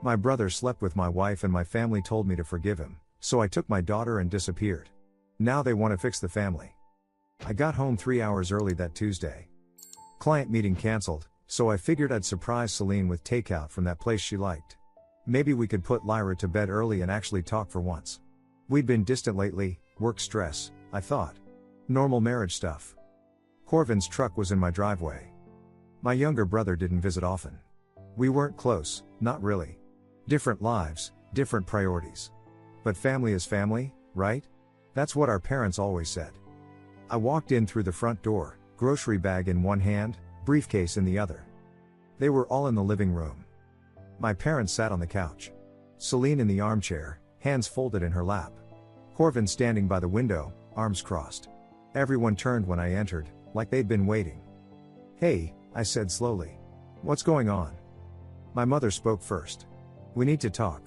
My brother slept with my wife and my family told me to forgive him, so I took my daughter and disappeared. Now they want to fix the family. I got home 3 hours early that Tuesday. Client meeting cancelled, so I figured I'd surprise Celine with takeout from that place she liked. Maybe we could put Lyra to bed early and actually talk for once. We'd been distant lately, work stress, I thought. Normal marriage stuff. Corvin's truck was in my driveway. My younger brother didn't visit often. We weren't close, not really. Different lives, different priorities. But family is family, right? That's what our parents always said. I walked in through the front door, grocery bag in one hand, briefcase in the other. They were all in the living room. My parents sat on the couch. Celine in the armchair, hands folded in her lap. Corvin standing by the window, arms crossed. Everyone turned when I entered, like they'd been waiting. "Hey," I said slowly. "What's going on?" My mother spoke first. "We need to talk.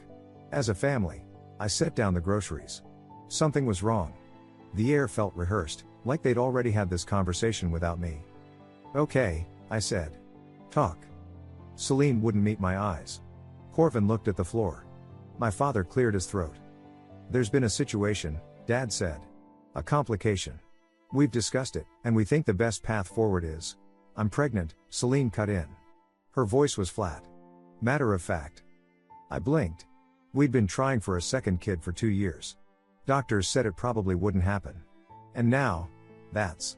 As a family." I set down the groceries. Something was wrong. The air felt rehearsed, like they'd already had this conversation without me. "Okay," I said. "Talk." Celine wouldn't meet my eyes. Corvin looked at the floor. My father cleared his throat. "There's been a situation," Dad said. "A complication. We've discussed it, and we think the best path forward is..." "I'm pregnant," Celine cut in. Her voice was flat. Matter of fact. I blinked. We'd been trying for a second kid for 2 years. Doctors said it probably wouldn't happen. And now, that's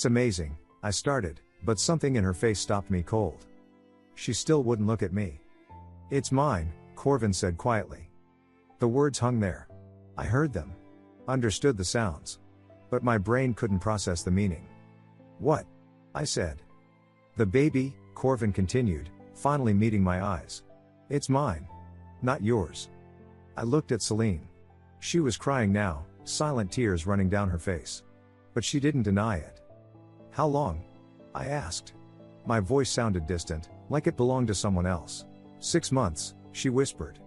amazing, I started, but something in her face stopped me cold. She still wouldn't look at me. "It's mine," Corvin said quietly. The words hung there. I heard them. Understood the sounds. But my brain couldn't process the meaning. "What?" I said. "The baby," Corvin continued, finally meeting my eyes. "It's mine. Not yours." I looked at Celine. She was crying now, silent tears running down her face. But she didn't deny it. "How long?" I asked. My voice sounded distant, like it belonged to someone else. "6 months, she whispered.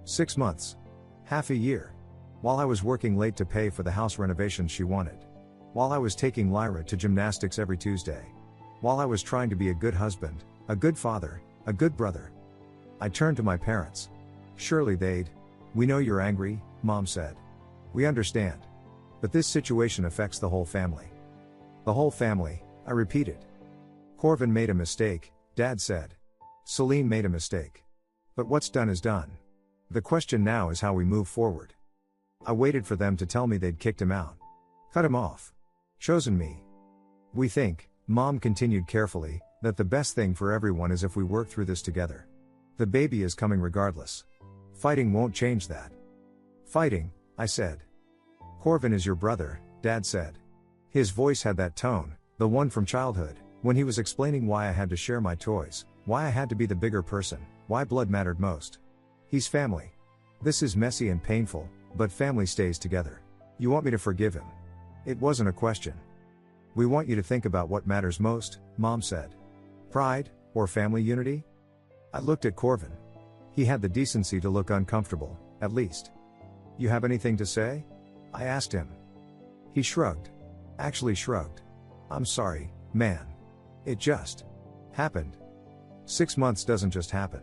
6 months. Half a year. While I was working late to pay for the house renovations she wanted. While I was taking Lyra to gymnastics every Tuesday. While I was trying to be a good husband, a good father, a good brother." I turned to my parents. "Surely they'd..." "We know you're angry," Mom said. "We understand. But this situation affects the whole family." "The whole family," I repeated. "Corvin made a mistake," Dad said. "Celine made a mistake. But what's done is done. The question now is how we move forward." I waited for them to tell me they'd kicked him out. Cut him off. Chosen me. "We think," Mom continued carefully, "that the best thing for everyone is if we work through this together. The baby is coming regardless. Fighting won't change that." "Fighting," I said. "Corvin is your brother," Dad said. His voice had that tone, the one from childhood, when he was explaining why I had to share my toys, why I had to be the bigger person, why blood mattered most. "He's family. This is messy and painful, but family stays together. You want me to forgive him?" It wasn't a question. "We want you to think about what matters most," Mom said. "Pride, or family unity?" I looked at Corvin. He had the decency to look uncomfortable, at least. "You have anything to say?" I asked him. He shrugged. Actually shrugged. "I'm sorry, man. It just happened. 6 months doesn't just happen.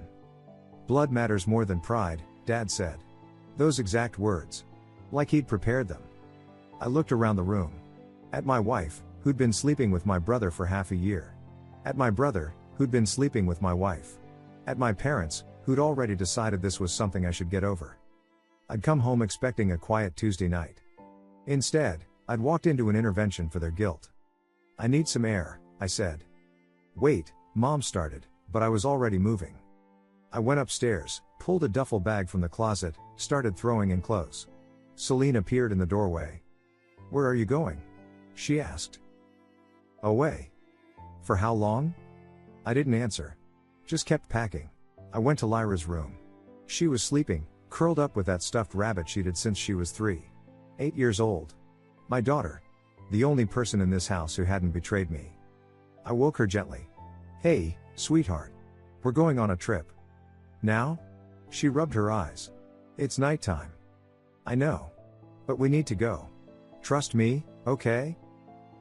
Blood matters more than pride," Dad said. Those exact words. Like he'd prepared them. I looked around the room. At my wife, who'd been sleeping with my brother for half a year. At my brother, who'd been sleeping with my wife. At my parents, who'd already decided this was something I should get over. I'd come home expecting a quiet Tuesday night. Instead, I'd walked into an intervention for their guilt. "I need some air," I said. "Wait," Mom started, but I was already moving. I went upstairs, pulled a duffel bag from the closet, started throwing in clothes. Celine appeared in the doorway. "Where are you going?" she asked. "Away." "For how long?" I didn't answer. Just kept packing. I went to Lyra's room. She was sleeping, curled up with that stuffed rabbit she'd had since she was 8 years old. My daughter. The only person in this house who hadn't betrayed me. I woke her gently. "Hey, sweetheart. We're going on a trip." "Now?" She rubbed her eyes. "It's nighttime." "I know. But we need to go. Trust me, okay?"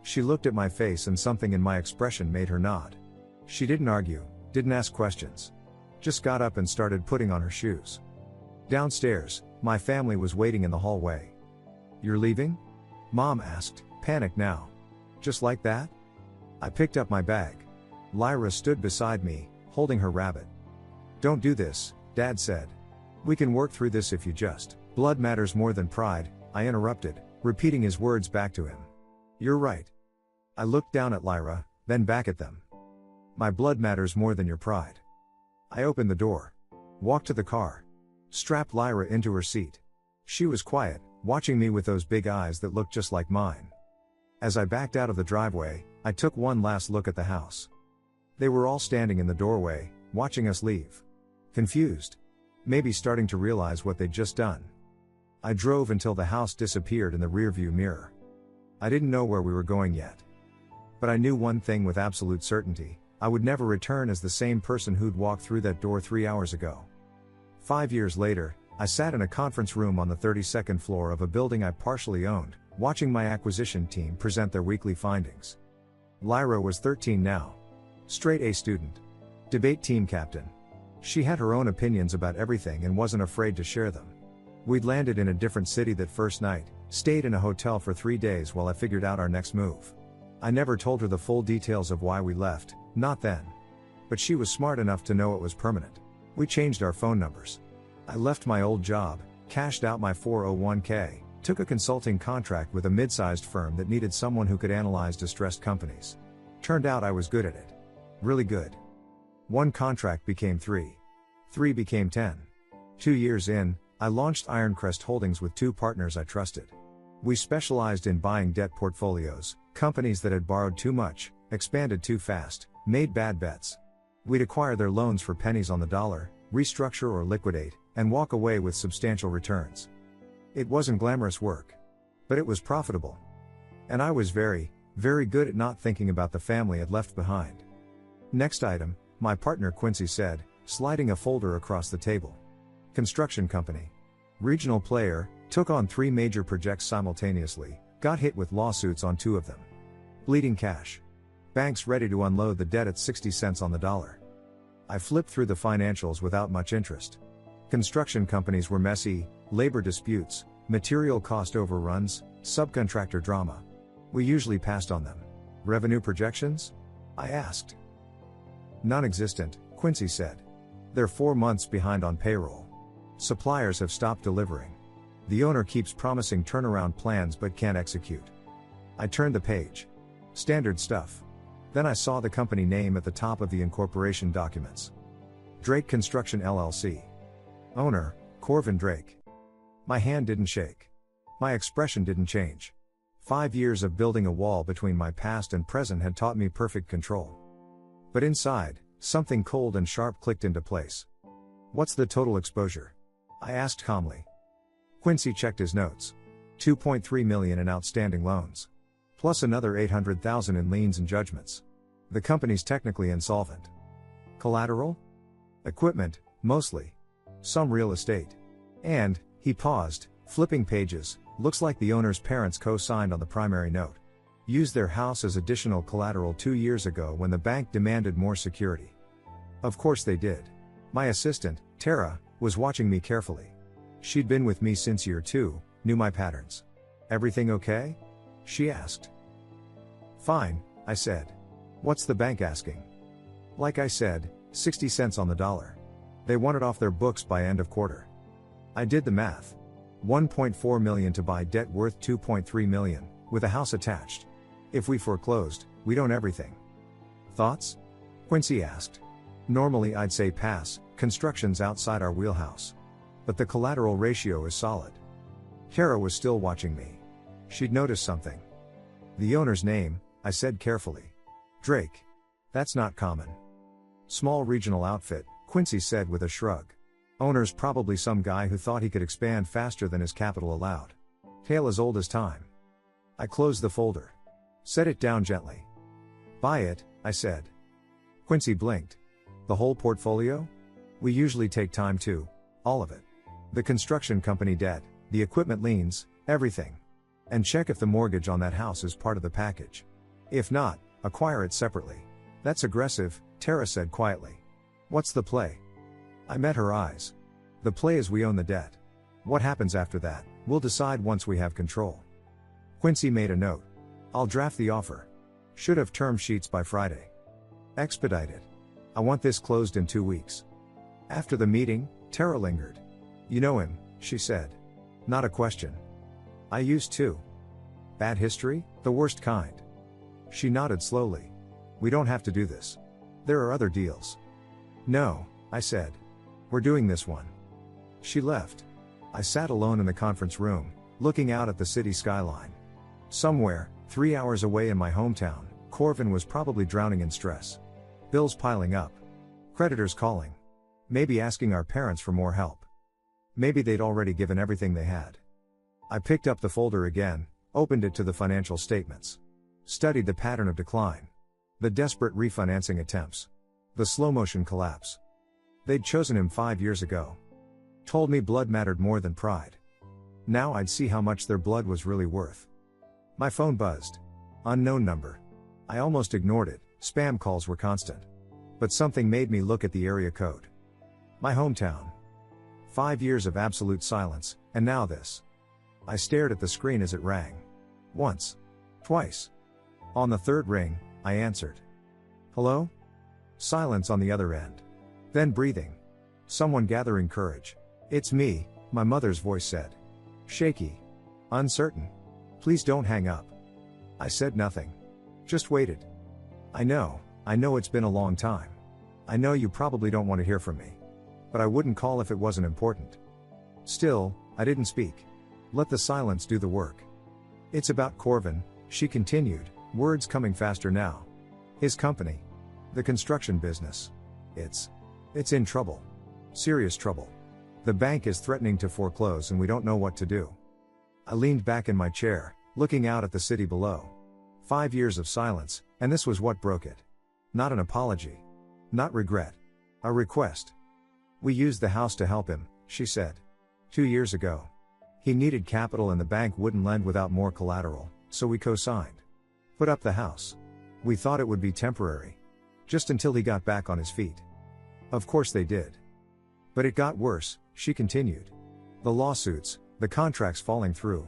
She looked at my face and something in my expression made her nod. She didn't argue, didn't ask questions. Just got up and started putting on her shoes. Downstairs, my family was waiting in the hallway. "You're leaving?" Mom asked, panicked now. "Just like that?" I picked up my bag. Lyra stood beside me, holding her rabbit. "Don't do this," Dad said. "We can work through this if you just." "Blood matters more than pride," I interrupted, repeating his words back to him. "You're right." I looked down at Lyra, then back at them. "My blood matters more than your pride." I opened the door. Walked to the car. Strapped Lyra into her seat. She was quiet, watching me with those big eyes that looked just like mine. As I backed out of the driveway, I took one last look at the house. They were all standing in the doorway, watching us leave. Confused. Maybe starting to realize what they'd just done. I drove until the house disappeared in the rearview mirror. I didn't know where we were going yet. But I knew one thing with absolute certainty: I would never return as the same person who'd walked through that door 3 hours ago. 5 years later, I sat in a conference room on the 32nd floor of a building I partially owned, watching my acquisition team present their weekly findings. Lyra was 13 now. Straight A student. Debate team captain. She had her own opinions about everything and wasn't afraid to share them. We'd landed in a different city that first night, stayed in a hotel for 3 days while I figured out our next move. I never told her the full details of why we left, not then. But she was smart enough to know it was permanent. We changed our phone numbers. I left my old job, cashed out my 401k, took a consulting contract with a mid-sized firm that needed someone who could analyze distressed companies. Turned out I was good at it. Really good. 1 contract became 3. 3 became 10. 2 years in, I launched Ironcrest Holdings with 2 partners I trusted. We specialized in buying debt portfolios, companies that had borrowed too much, expanded too fast, made bad bets. We'd acquire their loans for pennies on the dollar, restructure or liquidate, and walk away with substantial returns. It wasn't glamorous work. But it was profitable. And I was very, very good at not thinking about the family I'd left behind. "Next item," my partner Quincy said, sliding a folder across the table. "Construction company. Regional player, took on 3 major projects simultaneously, got hit with lawsuits on 2 of them. Bleeding cash. Banks ready to unload the debt at 60 cents on the dollar." I flipped through the financials without much interest. Construction companies were messy: labor disputes, material cost overruns, subcontractor drama. We usually passed on them. "Revenue projections?" I asked. "Non-existent," Quincy said. "They're 4 months behind on payroll. Suppliers have stopped delivering. The owner keeps promising turnaround plans but can't execute." I turned the page. Standard stuff. Then I saw the company name at the top of the incorporation documents. Drake Construction LLC. Owner, Corvin Drake. My hand didn't shake. My expression didn't change. 5 years of building a wall between my past and present had taught me perfect control. But inside, something cold and sharp clicked into place. "What's the total exposure?" I asked calmly. Quincy checked his notes. 2.3 million in outstanding loans. Plus another 800,000 in liens and judgments. The company's technically insolvent. Collateral? Equipment, mostly. Some real estate. And, he paused, flipping pages, looks like the owner's parents co-signed on the primary note. Used their house as additional collateral 2 years ago when the bank demanded more security. Of course they did. My assistant, Tara, was watching me carefully. She'd been with me since year 2, knew my patterns. "Everything okay?" she asked. "Fine," I said. "What's the bank asking?" Like I said, 60 cents on the dollar. They want it off their books by end of quarter. I did the math. 1.4 million to buy debt worth 2.3 million, with a house attached. If we foreclosed, we'd own everything. "Thoughts?" Quincy asked. Normally I'd say pass, construction's outside our wheelhouse. But the collateral ratio is solid. Kara was still watching me. She'd noticed something. "The owner's name," I said carefully. "Drake. That's not common." "Small regional outfit," Quincy said with a shrug. "Owner's probably some guy who thought he could expand faster than his capital allowed. Tale as old as time." I closed the folder. Set it down gently. "Buy it," I said. Quincy blinked. "The whole portfolio?" "We usually take time to. All of it. The construction company debt, the equipment liens, everything. And check if the mortgage on that house is part of the package. If not, acquire it separately." "That's aggressive," Tara said quietly. "What's the play?" I met her eyes. The play is we own the debt. What happens after that, we'll decide once we have control. Quincy made a note. I'll draft the offer. Should have term sheets by Friday. Expedite it. I want this closed in 2 weeks. After the meeting, Tara lingered. You know him, she said. Not a question. I used to. Bad history? The worst kind. She nodded slowly. We don't have to do this. There are other deals. No, I said. We're doing this one. She left. I sat alone in the conference room, looking out at the city skyline. Somewhere, 3 hours away in my hometown, Corvin was probably drowning in stress. Bills piling up. Creditors calling. Maybe asking our parents for more help. Maybe they'd already given everything they had. I picked up the folder again, opened it to the financial statements. Studied the pattern of decline. The desperate refinancing attempts. The slow-motion collapse. They'd chosen him 5 years ago. Told me blood mattered more than pride. Now I'd see how much their blood was really worth. My phone buzzed. Unknown number. I almost ignored it, spam calls were constant. But something made me look at the area code. My hometown. 5 years of absolute silence, and now this. I stared at the screen as it rang. Once. Twice. On the third ring, I answered. Hello? Silence on the other end. Then breathing. Someone gathering courage. It's me, my mother's voice said. Shaky. Uncertain. Please don't hang up. I said nothing. Just waited. I know it's been a long time. I know you probably don't want to hear from me. But I wouldn't call if it wasn't important. Still, I didn't speak. Let the silence do the work. It's about Corvin, she continued, words coming faster now. His company. The construction business. It's in trouble. Serious trouble. The bank is threatening to foreclose and we don't know what to do. I leaned back in my chair, looking out at the city below. 5 years of silence, and this was what broke it. Not an apology. Not regret. A request. We used the house to help him, she said. 2 years ago. He needed capital and the bank wouldn't lend without more collateral, so we co-signed. Put up the house. We thought it would be temporary. Just until he got back on his feet. Of course they did. But it got worse, she continued. The lawsuits, the contracts falling through.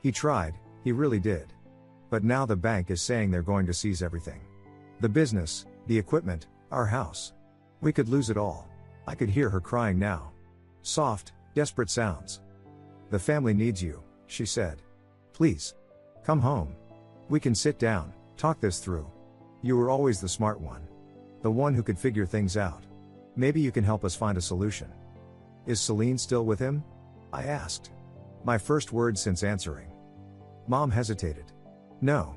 He tried, he really did. But now the bank is saying they're going to seize everything. The business, the equipment, our house. We could lose it all. I could hear her crying now. Soft, desperate sounds. The family needs you, she said. Please. Come home. We can sit down, talk this through. You were always the smart one. The one who could figure things out. Maybe you can help us find a solution. Is Celine still with him? I asked. My first word since answering. Mom hesitated. No.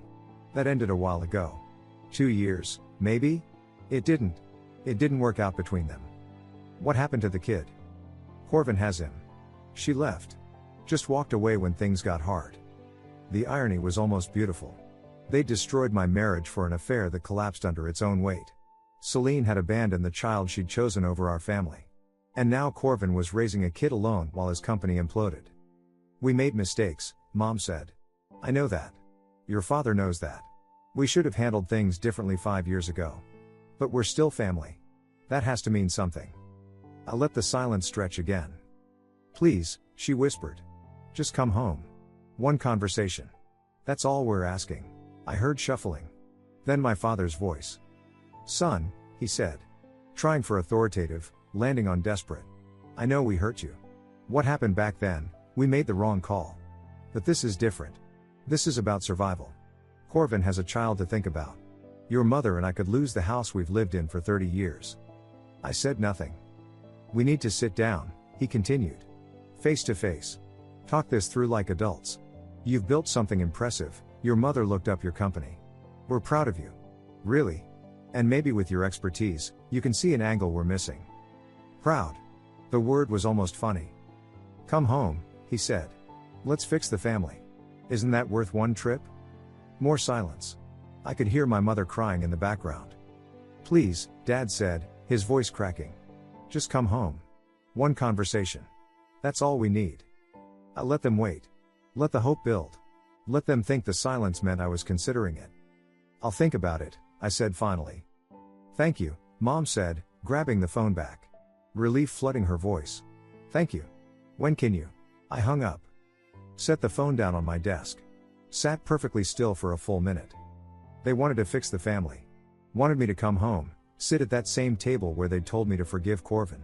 That ended a while ago. 2 years, maybe? It didn't work out between them. What happened to the kid? Corvin has him. She left. Just walked away when things got hard. The irony was almost beautiful. They destroyed my marriage for an affair that collapsed under its own weight. Celine had abandoned the child she'd chosen over our family. And now Corvin was raising a kid alone while his company imploded. We made mistakes, Mom said. I know that. Your father knows that. We should have handled things differently 5 years ago. But we're still family. That has to mean something. I let the silence stretch again. Please, she whispered. Just come home. One conversation. That's all we're asking. I heard shuffling. Then my father's voice. Son, he said. Trying for authoritative, landing on desperate. I know we hurt you. What happened back then, we made the wrong call. But this is different. This is about survival. Corvin has a child to think about. Your mother and I could lose the house we've lived in for 30 years. I said nothing. We need to sit down, he continued. Face to face. Talk this through like adults. You've built something impressive, your mother looked up your company. We're proud of you. Really. And maybe with your expertise, you can see an angle we're missing. Proud. The word was almost funny. Come home, he said. Let's fix the family. Isn't that worth one trip? More silence. I could hear my mother crying in the background. Please, Dad said, his voice cracking. Just come home. One conversation. That's all we need. I let them wait. Let the hope build. Let them think the silence meant I was considering it. I'll think about it, I said finally. Thank you, Mom said, grabbing the phone back. relief flooding her voice. Thank you. When can you? I hung up. Set the phone down on my desk. Sat perfectly still for a full minute. They wanted to fix the family. Wanted me to come home, sit at that same table where they'd told me to forgive Corvin.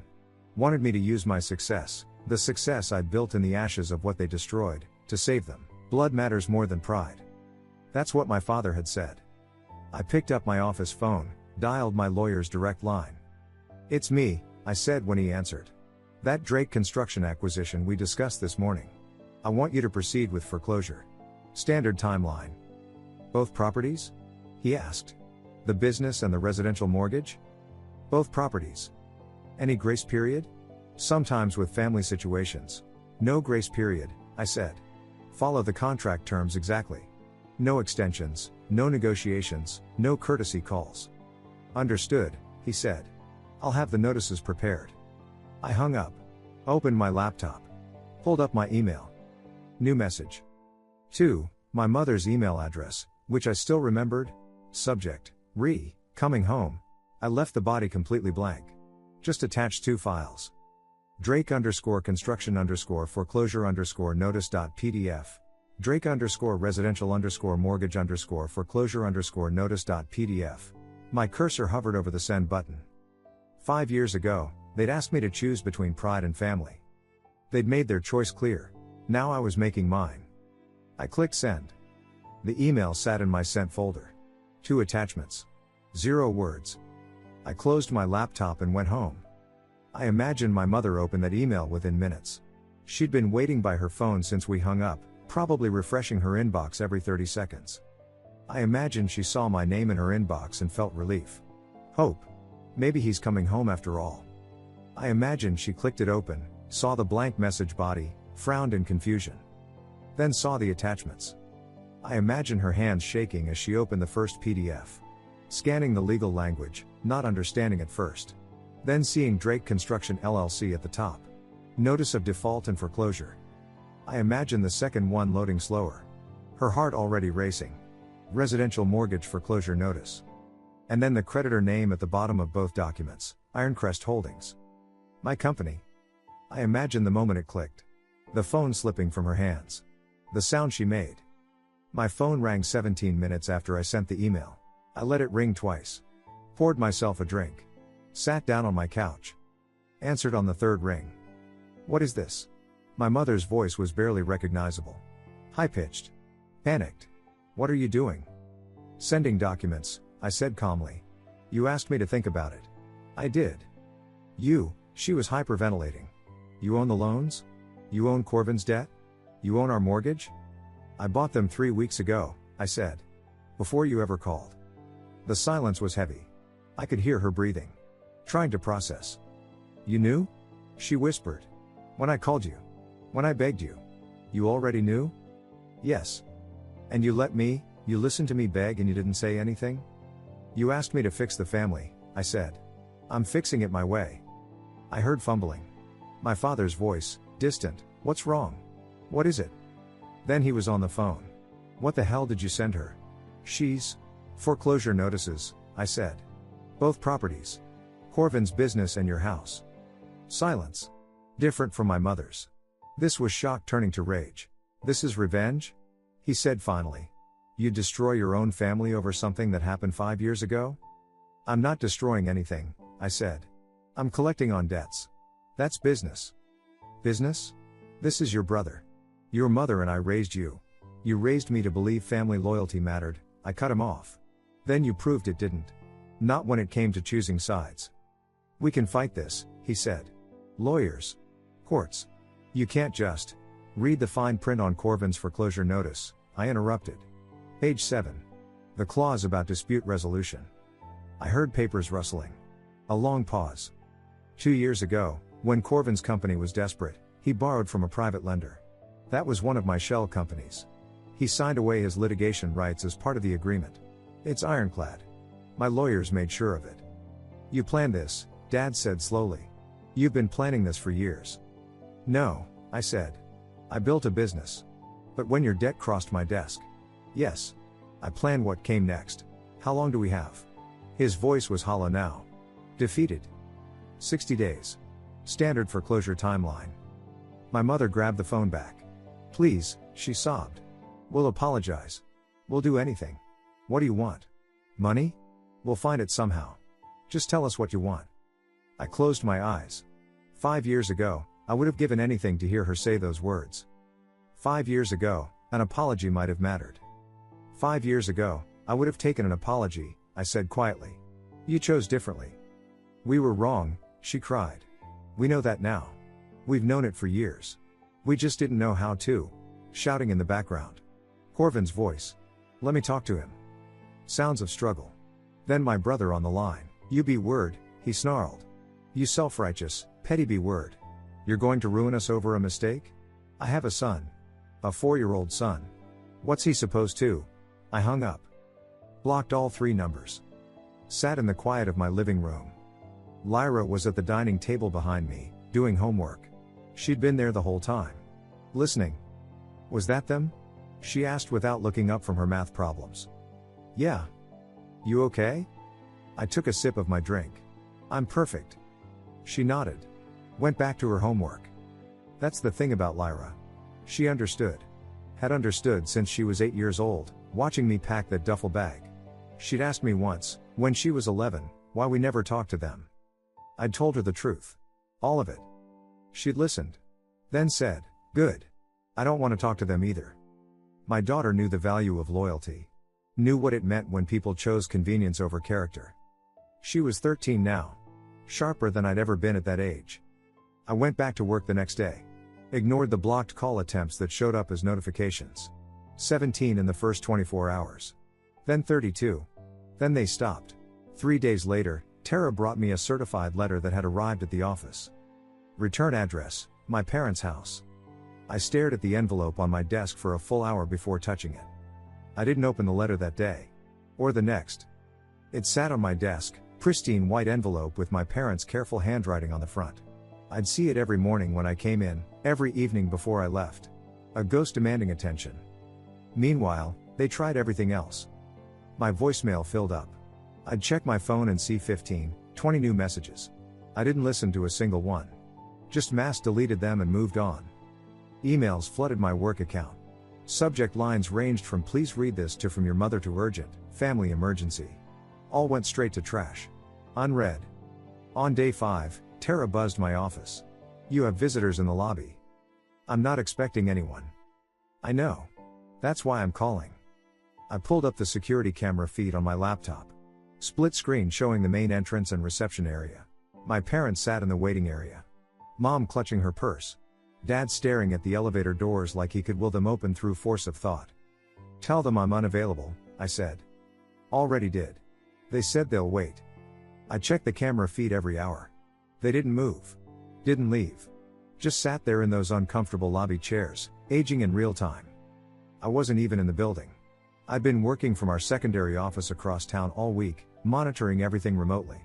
Wanted me to use my success, the success I'd built in the ashes of what they destroyed, to save them. Blood matters more than pride. That's what my father had said. I picked up my office phone, dialed my lawyer's direct line. It's me, I said when he answered. That Drake Construction acquisition we discussed this morning. I want you to proceed with foreclosure. Standard timeline. Both properties? He asked. The business and the residential mortgage? Both properties. Any grace period? Sometimes with family situations. No grace period, I said. Follow the contract terms exactly. No extensions, no negotiations, no courtesy calls. Understood, he said. I'll have the notices prepared. I hung up. Opened my laptop. Pulled up my email. New message. 2. My mother's email address, which I still remembered. Subject, coming home. I left the body completely blank. Just attached 2 files. Drake_construction_foreclosure_notice.pdf. Drake_residential_mortgage_foreclosure_notice.pdf. My cursor hovered over the send button. 5 years ago, they'd asked me to choose between pride and family. They'd made their choice clear. Now I was making mine. I clicked send. The email sat in my sent folder. 2 attachments. 0 words. I closed my laptop and went home. I imagined my mother opened that email within minutes. She'd been waiting by her phone since we hung up, probably refreshing her inbox every 30 seconds. I imagined she saw my name in her inbox and felt relief. Hope. Maybe he's coming home after all. I imagined she clicked it open, saw the blank message body, frowned in confusion. Then saw the attachments. I imagined her hands shaking as she opened the first PDF. Scanning the legal language, not understanding at first. Then seeing Drake Construction LLC at the top. Notice of default and foreclosure. I imagined the second one loading slower. Her heart already racing. Residential mortgage foreclosure notice. And then the creditor name at the bottom of both documents, Ironcrest Holdings. My company. I imagined the moment it clicked. The phone slipping from her hands. The sound she made. My phone rang 17 minutes after I sent the email. I let it ring twice. Poured myself a drink. Sat down on my couch. Answered on the third ring. What is this? My mother's voice was barely recognizable. High-pitched. Panicked. What are you doing? Sending documents, I said calmly. You asked me to think about it. I did. She was hyperventilating. You own the loans? You own Corvin's debt? You own our mortgage? I bought them 3 weeks ago, I said. Before you ever called. The silence was heavy. I could hear her breathing. Trying to process. You knew? She whispered. When I called you. When I begged you. You already knew? Yes. And you listened to me beg and you didn't say anything? You asked me to fix the family, I said. I'm fixing it my way. I heard fumbling. My father's voice, distant. What's wrong? What is it? Then he was on the phone. What the hell did you send her? She's foreclosure notices, I said. Both properties. Corvin's business and your house. Silence. Different from my mother's. This was shock turning to rage. This is revenge? He said finally. You'd destroy your own family over something that happened 5 years ago? I'm not destroying anything, I said. I'm collecting on debts. That's business. Business? This is your brother. Your mother and I raised you. You raised me to believe family loyalty mattered. I cut him off. Then you proved it didn't. Not when it came to choosing sides. We can fight this, he said. Lawyers. Courts. You can't just read the fine print on Corvin's foreclosure notice, I interrupted. Page 7. The clause about dispute resolution. I heard papers rustling. A long pause. 2 years ago, when Corvin's company was desperate, he borrowed from a private lender. That was one of my shell companies. He signed away his litigation rights as part of the agreement. It's ironclad. My lawyers made sure of it. You planned this, Dad said slowly. You've been planning this for years. No, I said. I built a business. But when your debt crossed my desk. Yes. I planned what came next. How long do we have? His voice was hollow now. Defeated. 60 days. Standard foreclosure timeline. My mother grabbed the phone back. Please, she sobbed. We'll apologize. We'll do anything. What do you want? Money? We'll find it somehow. Just tell us what you want. I closed my eyes. 5 years ago, I would have given anything to hear her say those words. 5 years ago, an apology might have mattered. 5 years ago, I would have taken an apology, I said quietly. You chose differently. We were wrong, she cried. We know that now. We've known it for years. We just didn't know how to. Shouting in the background. Corvin's voice. Let me talk to him. Sounds of struggle. Then my brother on the line. You B-word, he snarled. You self-righteous, petty B-word. You're going to ruin us over a mistake? I have a son. A 4-year-old son. What's he supposed to? I hung up. Blocked all 3 numbers. Sat in the quiet of my living room. Lyra was at the dining table behind me, doing homework. She'd been there the whole time. Listening. Was that them? She asked without looking up from her math problems. Yeah. You okay? I took a sip of my drink. I'm perfect. She nodded. Went back to her homework. That's the thing about Lyra. She understood. Had understood since she was 8 years old, watching me pack that duffel bag. She'd asked me once, when she was 11, why we never talked to them. I'd told her the truth. All of it. She'd listened. Then said, good. I don't want to talk to them either. My daughter knew the value of loyalty. Knew what it meant when people chose convenience over character. She was 13 now. Sharper than I'd ever been at that age. I went back to work the next day. Ignored the blocked call attempts that showed up as notifications. 17 in the first 24 hours. Then 32. Then they stopped. 3 days later, Tara brought me a certified letter that had arrived at the office. Return address, my parents' house. I stared at the envelope on my desk for a full hour before touching it. I didn't open the letter that day. Or the next. It sat on my desk, pristine white envelope with my parents' careful handwriting on the front. I'd see it every morning when I came in, every evening before I left. A ghost demanding attention. Meanwhile, they tried everything else. My voicemail filled up. I'd check my phone and see 15, 20 new messages. I didn't listen to a single one. Just mass deleted them and moved on. Emails flooded my work account. Subject lines ranged from please read this to from your mother to urgent, family emergency. All went straight to trash. Unread. On day 5, Tara buzzed my office. You have visitors in the lobby. I'm not expecting anyone. I know. That's why I'm calling. I pulled up the security camera feed on my laptop. Split screen showing the main entrance and reception area. My parents sat in the waiting area. Mom clutching her purse. Dad staring at the elevator doors like he could will them open through force of thought. Tell them I'm unavailable, I said. Already did. They said they'll wait. I checked the camera feed every hour. They didn't move. Didn't leave. Just sat there in those uncomfortable lobby chairs, aging in real time. I wasn't even in the building. I'd been working from our secondary office across town all week, monitoring everything remotely.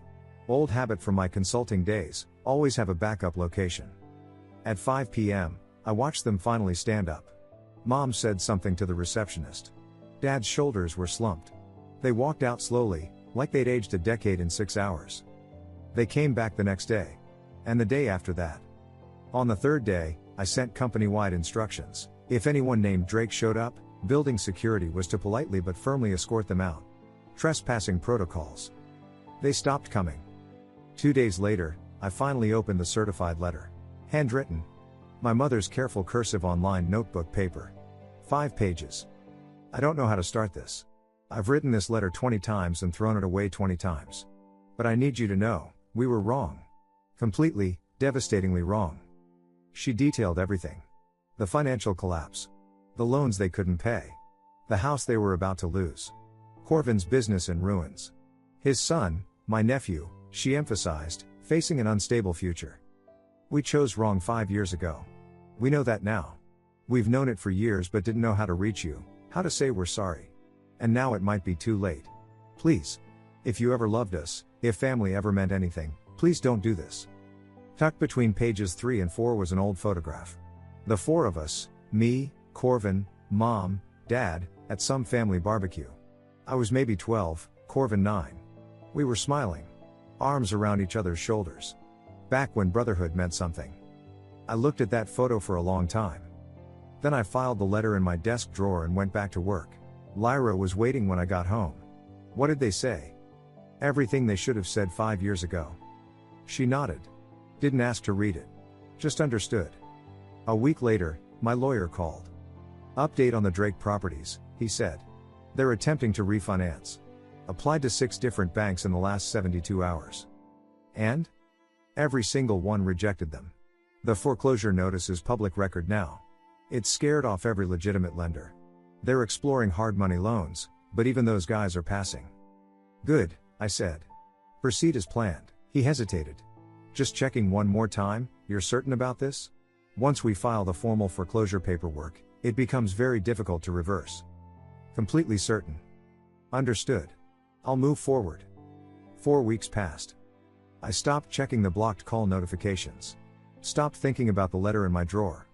Old habit from my consulting days, always have a backup location. At 5 p.m., I watched them finally stand up. Mom said something to the receptionist. Dad's shoulders were slumped. They walked out slowly, like they'd aged a decade in 6 hours. They came back the next day. And the day after that. On the 3rd day, I sent company-wide instructions. If anyone named Drake showed up, building security was to politely but firmly escort them out. Trespassing protocols. They stopped coming. 2 days later, I finally opened the certified letter. Handwritten. My mother's careful cursive on lined notebook paper. 5 pages. I don't know how to start this. I've written this letter 20 times and thrown it away 20 times. But I need you to know, we were wrong. Completely, devastatingly wrong. She detailed everything. The financial collapse. The loans they couldn't pay. The house they were about to lose. Corvin's business in ruins. His son, my nephew, she emphasized, facing an unstable future. We chose wrong 5 years ago. We know that now. We've known it for years but didn't know how to reach you, how to say we're sorry. And now it might be too late. Please. If you ever loved us, if family ever meant anything, please don't do this. Tucked between pages 3 and 4 was an old photograph. The 4 of us, me, Corvin, Mom, Dad, at some family barbecue. I was maybe 12, Corvin 9. We were smiling. Arms around each other's shoulders. Back when brotherhood meant something. I looked at that photo for a long time. Then I filed the letter in my desk drawer and went back to work. Lyra was waiting when I got home. What did they say? Everything they should have said 5 years ago. She nodded. Didn't ask to read it. Just understood. A week later, my lawyer called. Update on the Drake properties, he said. They're attempting to refinance. Applied to 6 different banks in the last 72 hours. And? Every single one rejected them. The foreclosure notice is public record now. It's scared off every legitimate lender. They're exploring hard money loans, but even those guys are passing. Good, I said. Proceed as planned. He hesitated. Just checking one more time, you're certain about this? Once we file the formal foreclosure paperwork, it becomes very difficult to reverse. Completely certain. Understood. I'll move forward. 4 weeks passed. I stopped checking the blocked call notifications. Stopped thinking about the letter in my drawer.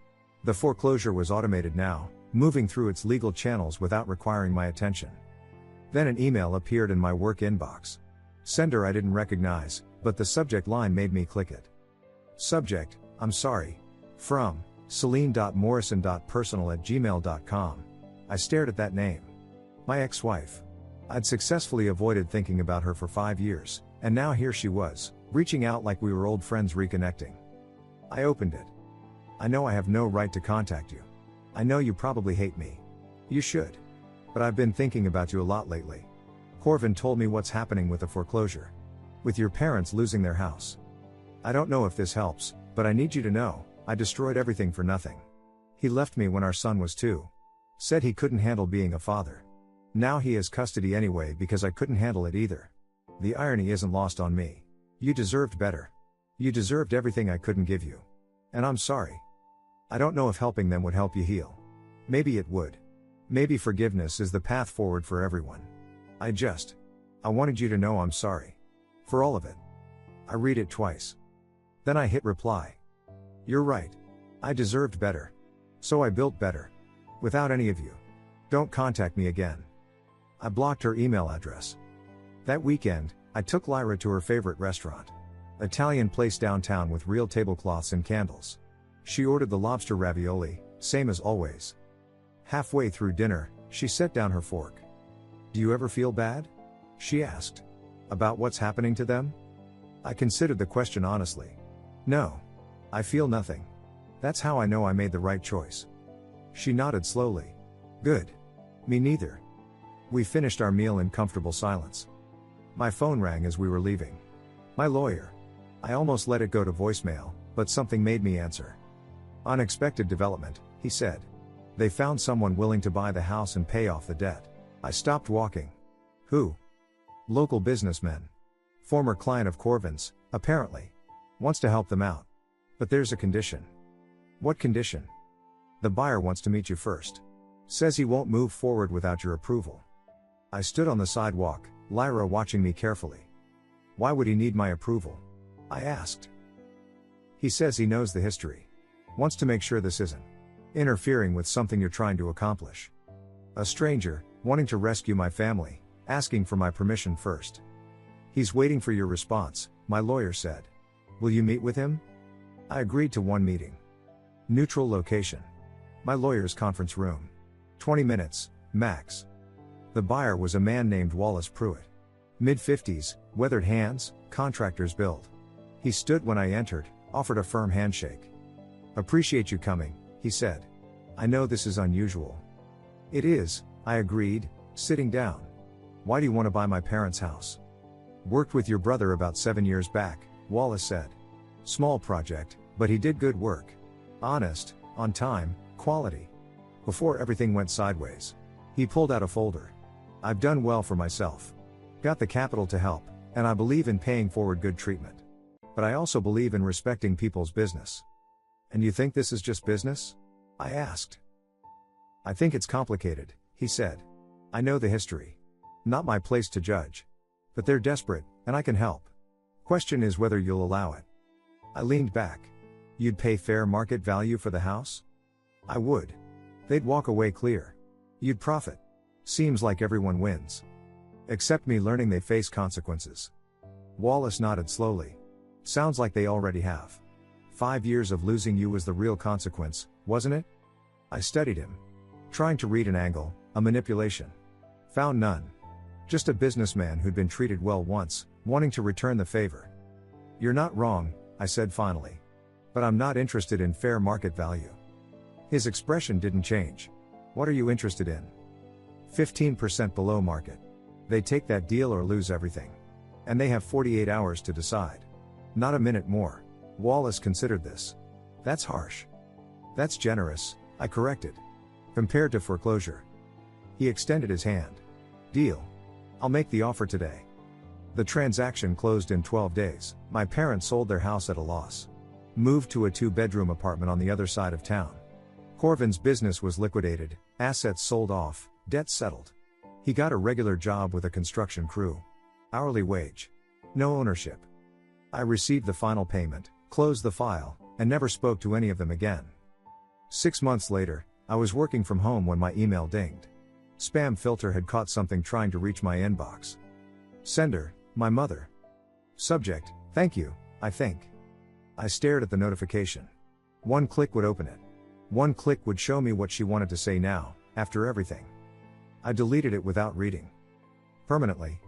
The foreclosure was automated now, moving through its legal channels without requiring my attention. Then an email appeared in my work inbox. Sender I didn't recognize, but the subject line made me click it. Subject, I'm sorry. From, celine.morrison.personal@gmail.com. I stared at that name. My ex-wife. I'd successfully avoided thinking about her for 5 years, and now here she was, reaching out like we were old friends reconnecting. I opened it. I know I have no right to contact you. I know you probably hate me. You should. But I've been thinking about you a lot lately. Corvin told me what's happening with the foreclosure. With your parents losing their house. I don't know if this helps, but I need you to know, I destroyed everything for nothing. He left me when our son was 2. Said he couldn't handle being a father. Now he has custody anyway because I couldn't handle it either. The irony isn't lost on me. You deserved better. You deserved everything I couldn't give you. And I'm sorry. I don't know if helping them would help you heal. Maybe it would. Maybe forgiveness is the path forward for everyone. I wanted you to know I'm sorry. For all of it. I read it twice. Then I hit reply. You're right. I deserved better. So I built better. Without any of you. Don't contact me again. I blocked her email address. That weekend, I took Lyra to her favorite restaurant. Italian place downtown with real tablecloths and candles. She ordered the lobster ravioli, same as always. Halfway through dinner, she set down her fork. Do you ever feel bad? She asked. About what's happening to them? I considered the question honestly. No. I feel nothing. That's how I know I made the right choice. She nodded slowly. Good. Me neither. We finished our meal in comfortable silence. My phone rang as we were leaving. My lawyer. I almost let it go to voicemail, but something made me answer. Unexpected development, he said. They found someone willing to buy the house and pay off the debt. I stopped walking. Who? Local businessman. Former client of Corvin's, apparently. Wants to help them out. But there's a condition. What condition? The buyer wants to meet you first. Says he won't move forward without your approval. I stood on the sidewalk, Lyra watching me carefully. Why would he need my approval? I asked. He says he knows the history. Wants to make sure this isn't interfering with something you're trying to accomplish. A stranger, wanting to rescue my family, asking for my permission first. He's waiting for your response, my lawyer said. Will you meet with him? I agreed to one meeting. Neutral location. My lawyer's conference room. 20 minutes, max. The buyer was a man named Wallace Pruitt. Mid-50s, weathered hands, contractor's build. He stood when I entered, offered a firm handshake. Appreciate you coming, he said. I know this is unusual. It is, I agreed, sitting down. Why do you want to buy my parents' house? Worked with your brother about 7 years back, Wallace said. Small project, but he did good work. Honest, on time, quality. Before everything went sideways. He pulled out a folder. I've done well for myself. Got the capital to help, and I believe in paying forward good treatment. But I also believe in respecting people's business. And you think this is just business? I asked. I think it's complicated, he said. I know the history. Not my place to judge. But they're desperate, and I can help. Question is whether you'll allow it. I leaned back. You'd pay fair market value for the house? I would. They'd walk away clear. You'd profit. Seems like everyone wins. Except me learning they face consequences. Wallace nodded slowly. Sounds like they already have. 5 years of losing you was the real consequence, wasn't it? I studied him. Trying to read an angle, a manipulation. Found none. Just a businessman who'd been treated well once, wanting to return the favor. You're not wrong, I said finally. But I'm not interested in fair market value. His expression didn't change. What are you interested in? 15% below market. They take that deal or lose everything. And they have 48 hours to decide. Not a minute more. Wallace considered this. That's harsh. That's generous, I corrected. Compared to foreclosure. He extended his hand. Deal. I'll make the offer today. The transaction closed in 12 days. My parents sold their house at a loss. Moved to a 2-bedroom apartment on the other side of town. Corvin's business was liquidated, assets sold off, debts settled. He got a regular job with a construction crew. Hourly wage. No ownership. I received the final payment, closed the file, and never spoke to any of them again. 6 months later, I was working from home when my email dinged. Spam filter had caught something trying to reach my inbox. Sender, my mother. Subject, thank you, I think. I stared at the notification. One click would open it. One click would show me what she wanted to say now, after everything. I deleted it without reading. Permanently.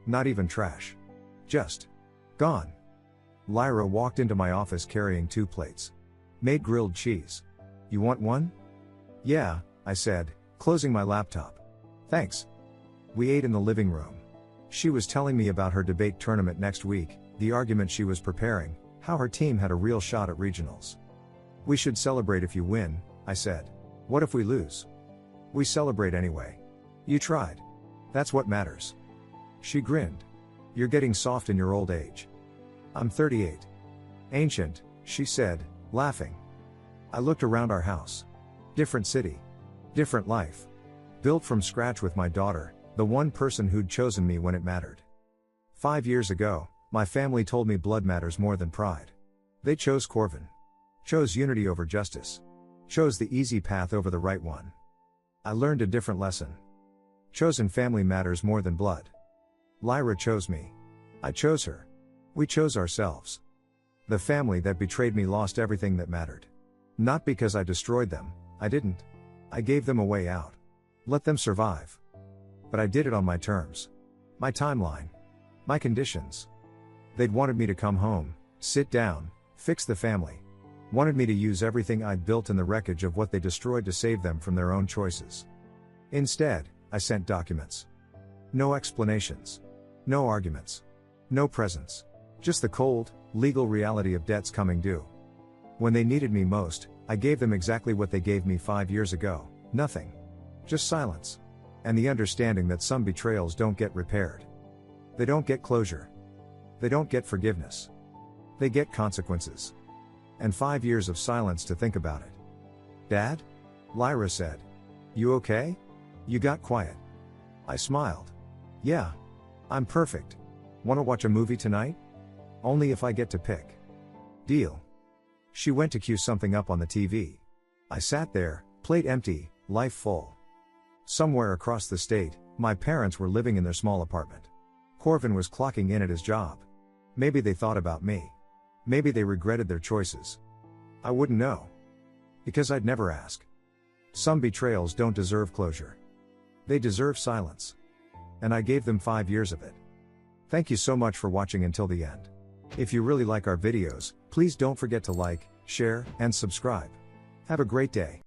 Not even trash. Just. Gone. Lyra walked into my office carrying 2 plates. Made grilled cheese. You want one? Yeah, I said, closing my laptop. Thanks. We ate in the living room. She was telling me about her debate tournament next week, the argument she was preparing, how her team had a real shot at regionals. We should celebrate if you win, I said. What if we lose? We celebrate anyway. You tried. That's what matters. She grinned. You're getting soft in your old age. I'm 38. Ancient, she said, laughing. I looked around our house. Different city. Different life. Built from scratch with my daughter, the one person who'd chosen me when it mattered. 5 years ago, my family told me blood matters more than pride. They chose Corvin. Chose unity over justice. Chose the easy path over the right one. I learned a different lesson. Chosen family matters more than blood. Lyra chose me. I chose her. We chose ourselves. The family that betrayed me lost everything that mattered. Not because I destroyed them, I didn't. I gave them a way out. Let them survive. But I did it on my terms. My timeline. My conditions. They'd wanted me to come home, sit down, fix the family. Wanted me to use everything I'd built in the wreckage of what they destroyed to save them from their own choices. Instead, I sent documents. No explanations. No arguments. No presents. Just the cold, legal reality of debts coming due. When they needed me most, I gave them exactly what they gave me 5 years ago, nothing. Just silence. And the understanding that some betrayals don't get repaired. They don't get closure. They don't get forgiveness. They get consequences. And 5 years of silence to think about it. Dad? Lyra said. You okay? You got quiet. I smiled. Yeah. I'm perfect. Wanna watch a movie tonight? Only if I get to pick. Deal. She went to cue something up on the TV. I sat there, plate empty, life full. Somewhere across the state, my parents were living in their small apartment. Corvin was clocking in at his job. Maybe they thought about me. Maybe they regretted their choices. I wouldn't know. Because I'd never ask. Some betrayals don't deserve closure. They deserve silence. And I gave them 5 years of it. Thank you so much for watching until the end. If you really like our videos, please don't forget to like, share, and subscribe. Have a great day.